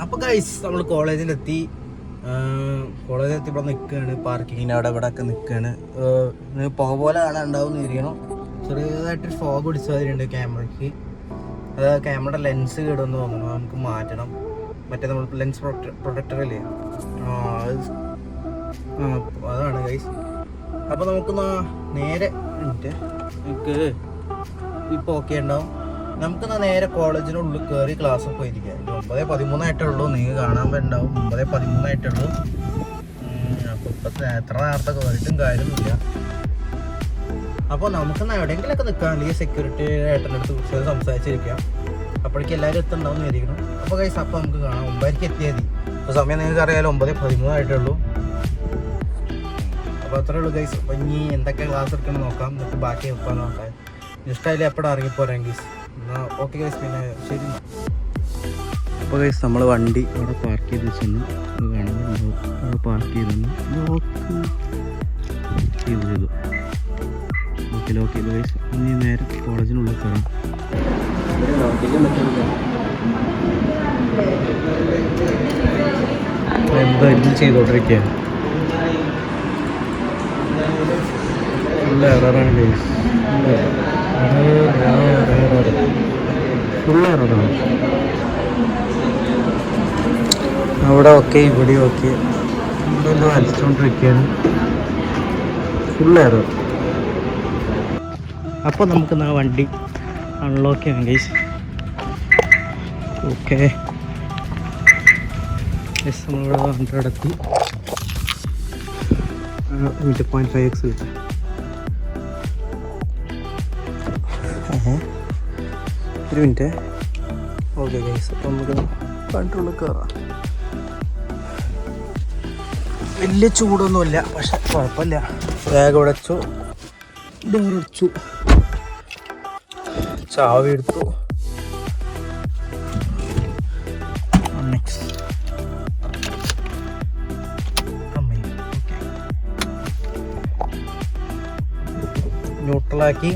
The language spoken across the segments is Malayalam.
അപ്പോൾ ഗൈസ് നമ്മൾ കോളേജിലെത്തി ഇവിടെ നിൽക്കുകയാണ്. പാർക്കിങ്ങിന് ഇവിടെ ഒക്കെ നിൽക്കുകയാണ്. പുക പോലെ കാണാനുണ്ടാവും ഇരിക്കണം. ചെറിയതായിട്ടൊരു ഫോഗ് പിടിച്ച മാതിരിയുണ്ട് ക്യാമറയ്ക്ക്. അത് ക്യാമറയുടെ ലെൻസ് കേടുമെന്ന് തോന്നുന്നു. നമുക്ക് മാറ്റണം. മറ്റേ നമ്മൾ ലെൻസ് പ്രൊട്ടക്ടറല്ലേ, അതാണ് ഗൈസ്. അപ്പോൾ നമുക്ക് നേരെ നമുക്ക് ഇപ്പോൾ ഓക്കെ ഉണ്ടാവും. നമുക്ക് നേരെ കോളേജിനുള്ളിൽ കയറി ക്ലാസ്സിൽ പോയിരിക്കാം. 9:13 ഉള്ളൂ. നിങ്ങൾ കാണാൻ പറ്റുണ്ടാവും 9:13 അപ്പോൾ ഇപ്പോഴത്തെ എത്ര നേരത്തെ കയറിയിട്ടും കാര്യമൊന്നുമില്ല. അപ്പോൾ നമുക്കെന്നാ എവിടെയെങ്കിലൊക്കെ നിൽക്കാം, അല്ലെങ്കിൽ സെക്യൂരിറ്റി ഏട്ടൻ്റെ അടുത്ത് കുറിച്ച് സംസാരിച്ചിരിക്കാം. അപ്പോഴേക്കും എല്ലാവരും എത്തുന്നുണ്ടാവും എന്ന് വിചാരിക്കണം. അപ്പോൾ ഗൈസ് അപ്പോൾ നമുക്ക് കാണാം. 9:00 എത്തിയാൽ മതി. അപ്പോൾ സമയം നിങ്ങൾക്ക് അറിയാലോ, 9:13 അപ്പോൾ അത്രേ ഉള്ളൂ ഗൈസ്. അപ്പോൾ ഇനി എന്തൊക്കെ ക്ലാസ് എടുക്കണം നോക്കാം, എന്നിട്ട് ബാക്കി വെക്കാൻ നോക്കാം. ഇഷ്ടമായില്ലേ എപ്പോഴും ഇറങ്ങിപ്പോരാം ഗൈസ്. എന്നാൽ ഓക്കെ ഗൈസ്, പിന്നെ ശരി. അപ്പോൾ ഗൈസ് നമ്മൾ വണ്ടി അവിടെ പാർക്ക് ചെയ്ത് വെച്ചെന്ന് കാണാം. അവിടെ പാർക്ക് ചെയ്തെന്ന് ചെയ്തു. ലോക്ക് ചെയ്തു ഗൈസ്. ഇനി നേരെ കോളേജിനുള്ളിൽ കയറാം. എന്തായിരുന്നു ചെയ്തോണ്ടിരിക്കുക. ഫുൾ എററാണ് ഗൈസ്. ഫുൾ എററാണ്. അവിടെ ഓക്കെ, ഇവിടെ ഓക്കെ. എന്തോ വലിച്ചുകൊണ്ടിരിക്കുകയാണ്. Full error. അപ്പോൾ നമുക്ക് ആ വണ്ടി അൺലോക്ക് ചെയ്യാം ഗൈസ്. ഓക്കെ ഗൈസ്, നമ്മളിവിടെ 100 എത്തി. 0.5x കിട്ടും. ഒരു മിനിറ്റ്. ഓക്കെ ഗൈസ്, അപ്പോൾ നമുക്ക് കൺട്രോളിൽ കയറാം. വലിയ ചൂടൊന്നുമില്ല, പക്ഷെ കുഴപ്പമില്ല. വേഗം ഉടച്ചു, ഡോറടിച്ചു, ചാവി എടുത്തു. ന്യൂട്രലാക്കി.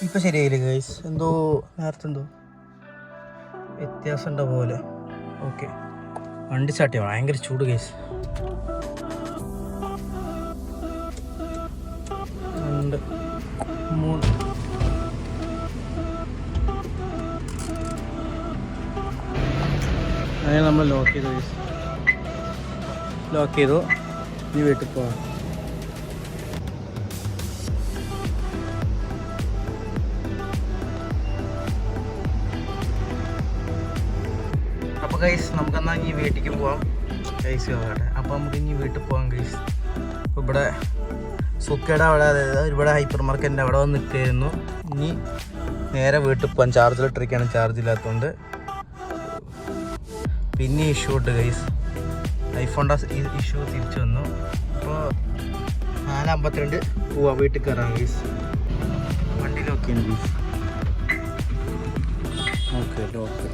ഇപ്പം ശരിയായില്ലേ ഗൈസ്? എന്തോ നേരത്തെ എന്തോ വ്യത്യാസം ഉണ്ട പോലെ. ഓക്കെ, വണ്ടി സ്റ്റാർട്ട് ചെയ്യാം. ഭയങ്കര ചൂട് ഗൈസ്. 2 3 അങ്ങനെ നമ്മൾ ലോക്ക് ചെയ്തു ഗൈസ്. ലോക്ക് ചെയ്തു. ഇനി വീട്ടിൽ പോവാം. അപ്പോൾ ഗൈസ് നമുക്കെന്നാൽ ഇനി വീട്ടിലേക്ക് പോവാം. ഗൈസ് ആകട്ടെ. അപ്പോൾ നമുക്ക് ഇനി വീട്ടിൽ പോകാം ഗൈസ്. അപ്പോൾ ഇവിടെ സുക്കയുടെ അവിടെ, അതായത് ഇവിടെ ഹൈപ്പർ മാർക്കറ്റിൻ്റെ അവിടെ വന്ന് നിൽക്കുകയായിരുന്നു. ഇനി നേരെ വീട്ടിൽ പോകാൻ. ചാർജിലിട്ടിരിക്കുകയാണ്, ചാർജ് ഇല്ലാത്തതുകൊണ്ട്. പിന്നെ ഇഷ്യൂ ഉണ്ട് ഗൈസ്. ഐഫോണിൻ്റെ ഇഷ്യൂ തിരിച്ചു വന്നു. അപ്പോൾ 4:52 പോവാം. വീട്ടിൽ കയറാം ഗൈസ്. വണ്ടിയിലൊക്കെയാണ് ഗൈസ്. Okay okay.